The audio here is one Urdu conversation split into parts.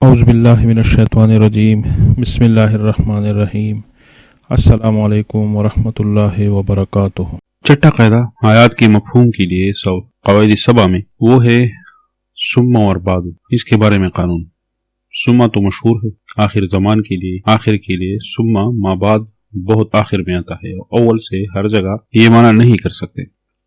اعوذ باللہ من الشیطان الرجیم بسم اللہ الرحمن الرحیم السلام علیکم ورحمۃ اللہ وبرکاتہ۔ چھٹا قاعدہ آیات کے مفہوم کے لیے قواعد سبع میں وہ ہے ثم اور بعد۔ اس کے بارے میں قانون ثم تو مشہور ہے آخر زمان کے لیے، آخر کے لیے ثم ما بعد بہت آخر میں آتا ہے، اول سے ہر جگہ یہ معنی نہیں کر سکتے۔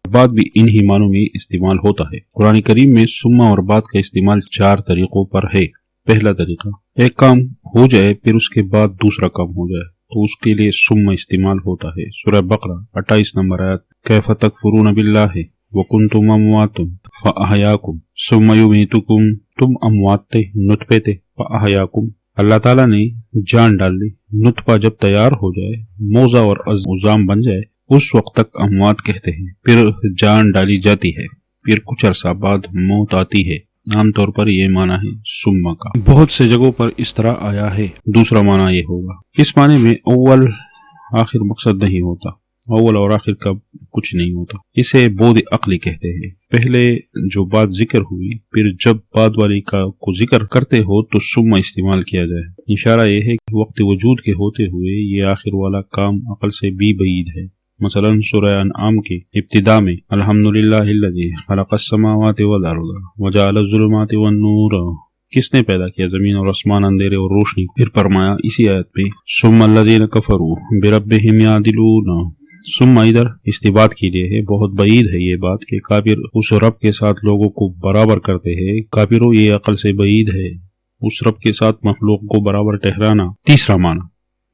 بعد بھی انہی معنوں میں استعمال ہوتا ہے۔ قرآن کریم میں ثم اور بعد کا استعمال 4 طریقوں پر ہے۔ پہلا طریقہ، ایک کام ہو جائے پھر اس کے بعد دوسرا کام ہو جائے تو اس کے لیے ثم استعمال ہوتا ہے۔ سورہ بقرہ 28 نمبر آیت، کیف تکفرون باللہ وکنتم امواتا فاحیاکم ثم یمیتکم، تم اموات تھے، نطفے تھے، فاحیاکم، اللہ تعالیٰ نے جان ڈال دی۔ نطفہ جب تیار ہو جائے، موضع اور عظام بن جائے، اس وقت تک اموات کہتے ہیں، پھر جان ڈالی جاتی ہے، پھر کچھ عرصہ بعد موت آتی ہے۔ عام طور پر یہ معنی ہے ثم کا، بہت سے جگہوں پر اس طرح آیا ہے۔ دوسرا معنی یہ ہوگا، اس معنی میں اول آخر مقصد نہیں ہوتا، اول اور آخر کا کچھ نہیں ہوتا، اسے بود عقلی کہتے ہیں۔ پہلے جو بات ذکر ہوئی، پھر جب بعد والی کو ذکر کرتے ہو تو ثم استعمال کیا جائے۔ اشارہ یہ ہے کہ وقت وجود کے ہوتے ہوئے یہ آخر والا کام عقل سے بھی بعید ہے۔ مثلا سورہ انعام کے ابتداء میں الحمدللہ الذی خلق السماوات والارض وجعل الظلمات والنور، کس نے پیدا کیا زمین اور آسمان، اندھیرے اور روشنی؟ پھر فرمایا اسی آیت پہ ثم الذین کفروا بربہم یعدلون، ثم ادھر استبعاد کے لیے ہے۔ بہت بعید ہے یہ بات کہ کافر اس رب کے ساتھ لوگوں کو برابر کرتے ہیں۔ کافروں یہ عقل سے بعید ہے اس رب کے ساتھ مخلوق کو برابر ٹھہرانا۔ تیسرا معنی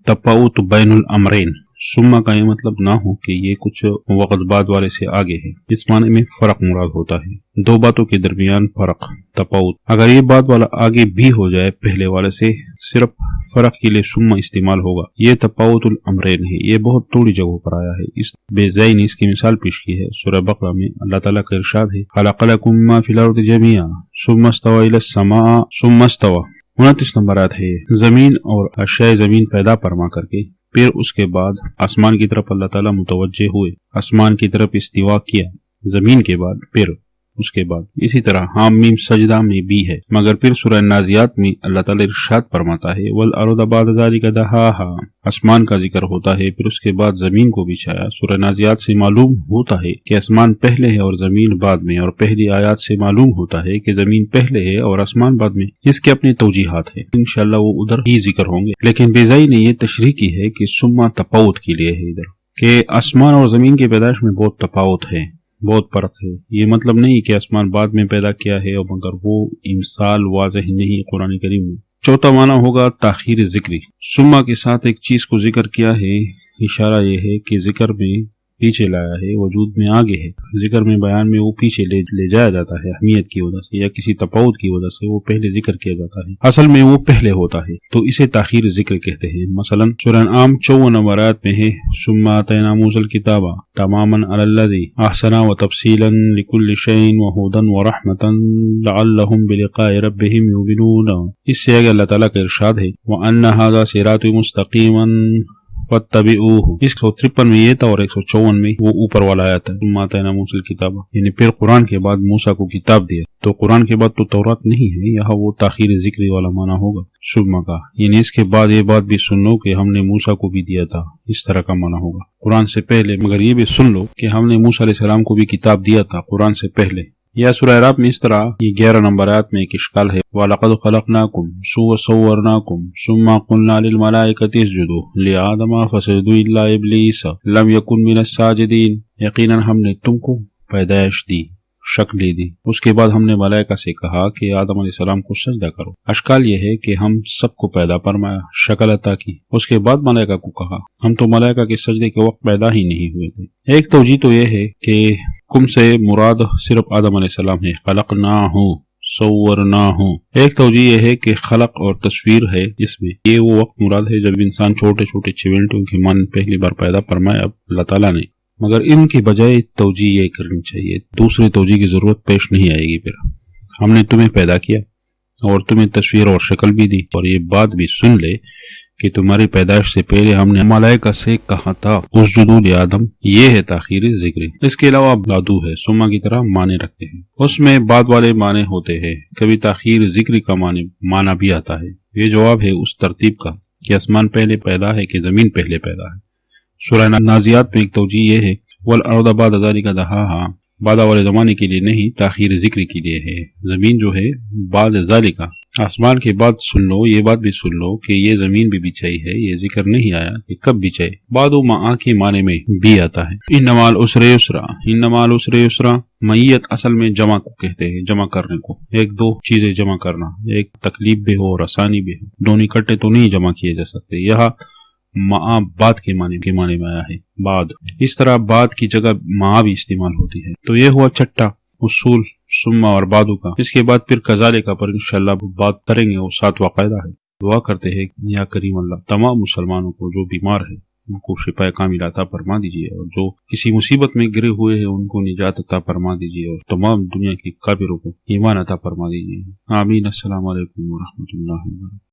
تفاوت بین الامرین، ثم کا یہ مطلب نہ ہو کہ یہ کچھ وقت بعد والے سے آگے ہے، اس معنی میں فرق مراد ہوتا ہے، دو باتوں کے درمیان فرق، تفاوت۔ اگر یہ بعد والا آگے بھی ہو جائے پہلے والے سے، صرف فرق کے لیے ثم استعمال ہوگا، یہ تفاوت الامرین ہے۔ یہ بہت تھوڑی جگہوں پر آیا ہے، اس بیزائی نے اس کی مثال پیش کی ہے۔ سورہ بقرہ میں اللہ تعالیٰ کا ارشاد ہے خلق لکم ما فی الارض جمیعا ثم استوى الی السماء ثم استوى، 29 نمبر آیت ہے۔ زمین اور اشیاء زمین پیدا فرما کر کے پھر اس کے بعد آسمان کی طرف اللہ تعالیٰ متوجہ ہوئے، آسمان کی طرف استوا کیا، زمین کے بعد پھر اس کے بعد۔ اسی طرح حام میم سجدہ میں بھی ہے، مگر پھر سورہ نازیات میں اللہ تعالیٰ ارشاد فرماتا ہے والارض بعد ذلک دحاها، آسمان کا ذکر ہوتا ہے، پھر اس کے بعد زمین کو بچھایا۔ سورہ نازیات سے معلوم ہوتا ہے کہ آسمان پہلے ہے اور زمین بعد میں، اور پہلی آیات سے معلوم ہوتا ہے کہ زمین پہلے ہے اور آسمان بعد میں۔ اس کے اپنے توجیحات ہیں، انشاءاللہ وہ ادھر ہی ذکر ہوں گے، لیکن بیزائی نے یہ تشریح کی ہے کہ ثم تفاوت کے لیے ہے ادھر، کہ آسمان اور زمین کے پیدائش میں بہت تفاوت ہے، بہت فرق ہے۔ یہ مطلب نہیں کہ آسمان بعد میں پیدا کیا ہے، اور مگر وہ مثال واضح نہیں قرآن کریم میں۔ چوتھا معنی ہوگا تاخیر ذکری، ثم کے ساتھ ایک چیز کو ذکر کیا ہے، اشارہ یہ ہے کہ ذکر میں پیچھے لایا ہے، وجود میں آگے ہے۔ ذکر میں بیان میں وہ پیچھے لے جایا جاتا ہے اہمیت کی وجہ سے یا کسی تفاوت کی وجہ سے، وہ پہلے ذکر کیا جاتا ہے، اصل میں وہ پہلے ہوتا ہے، تو اسے تاخیر ذکر کہتے ہیں۔ مثلا سورہ انعام 54 نمبر آیت میں ہے ثم آتینا موسیٰ الکتاب تماما علی الذی احسن وتفصیلا لکل شیء وہدی ورحمۃ لعلہم بلقاء ربہم یؤمنون۔ اس سے آگے اللہ تعالیٰ کا ارشاد ہے وان ھذا صراط مستقیما فاتبعوہ۔ 153 میں یہ تھا اور 154 میں وہ اوپر والا آیا تھا ثم آتینا موسیٰ الکتاب، یعنی پھر قرآن کے بعد موسیٰ کو کتاب دیا، تو قرآن کے بعد تو تورات نہیں ہے، یہاں وہ تاخیر ذکری والا معنی ہوگا ثم کا، یعنی اس کے بعد یہ بات بھی سن لو کہ ہم نے موسیٰ کو بھی دیا تھا، اس طرح کا معنی ہوگا قرآن سے پہلے، مگر یہ بھی سن لو کہ ہم نے موسیٰ علیہ السلام کو بھی کتاب دیا تھا قرآن سے پہلے۔ یا سورہ اعراف میں اس طرح یہ 11 نمبر آیت میں ایک اشکال ہے وَلَقَدْ خَلَقْنَاكُمْ وَصَوَّرْنَاكُمْ ثُمَّ قُلْنَا لِلْمَلَائِكَةِ اسْجُدُوا لِآدَمَ فَسَجَدُوا إِلَّا إِبْلِيسَ لَمْ يَكُنْ مِنَ السَّاجِدِينَ، یقیناً ہم نے تم کو پیدائش دی، شکل دی، اس کے بعد ہم نے ملائکہ سے کہا کہ آدم علیہ السلام کو سجدہ کرو۔ اشکال یہ ہے کہ ہم سب کو پیدا فرمایا، شکل عطا کی، اس کے بعد ملائکہ کو کہا، ہم تو ملائکہ کے سجدے کے وقت پیدا ہی نہیں ہوئے تھے۔ ایک توجیہ تو یہ ہے کہ کم سے مراد صرف آدم علیہ السلام ہے، خلقناہ صورناہ۔ ایک توجیہ یہ ہے کہ خلق اور تصویر ہے اس میں، یہ وہ وقت مراد ہے جب انسان چھوٹے چھوٹے چیونٹوں کی من پہلی بار پیدا فرمایا اللہ تعالیٰ نے، مگر ان کی بجائے توجیہ یہ کرنی چاہیے، دوسرے توجیہ کی ضرورت پیش نہیں آئے گی۔ پھر ہم نے تمہیں پیدا کیا اور تمہیں تصویر اور شکل بھی دی، اور یہ بات بھی سن لے کہ تمہاری پیدائش سے پہلے ہم نے ملائکہ سے کہا تھا اسجدوا لآدم، یہ ہے تاخیر ذکر۔ اس کے علاوہ بادو ہے، ثم کی طرح معنی رکھتے ہیں، اس میں بعد والے معنی ہوتے ہیں، کبھی تاخیر ذکر کا معنی بھی آتا ہے۔ یہ جواب ہے اس ترتیب کا کہ آسمان پہلے پیدا ہے کہ زمین پہلے پیدا ہے۔ سورہ نازیات میں ایک توجیہ یہ ہے والارض بعد ذلک دحاہا، بعد والے زمانے کے لیے نہیں، تاخیر ذکر کے لیے ہے۔ زمین جو ہے بعد ذالک، آسمان کے بعد سن لو، یہ بات بھی سن لو کہ یہ زمین بھی بچھائی ہے، یہ ذکر نہیں آیا کہ کب بچھائے۔ بعد مع کے معنی میں بھی آتا ہے، انما العسر یسرا، انما العسر یسرا۔ معیت اصل میں جمع کو کہتے ہیں، جمع کرنے کو، ایک دو چیزیں جمع کرنا، ایک تکلیف بھی ہو اور آسانی بھی ہو، دونوں اکٹھے تو نہیں جمع کیے جا سکتے۔ یہاں مع بعد کے معنی میں آیا ہے، بعد۔ اس طرح بعد کی جگہ مع بھی استعمال ہوتی ہے۔ تو یہ ہوا چھٹا اصول ثم اور بعدو کا۔ اس کے بعد پھر کذالک پر انشاءاللہ بات کریں گے، وہ 7واں قاعدہ ہے۔ دعا کرتے ہیں یا کریم اللہ تمام مسلمانوں کو جو بیمار ہے ان کو شفا کاملہ عطا فرما دیجیے، اور جو کسی مصیبت میں گرے ہوئے ہیں ان کو نجات عطا فرما دیجیے، اور تمام دنیا کے کافروں کو ایمان عطا فرما دیجیے۔ آمین۔ السلام علیکم ورحمۃ اللہ وبرکاتہ۔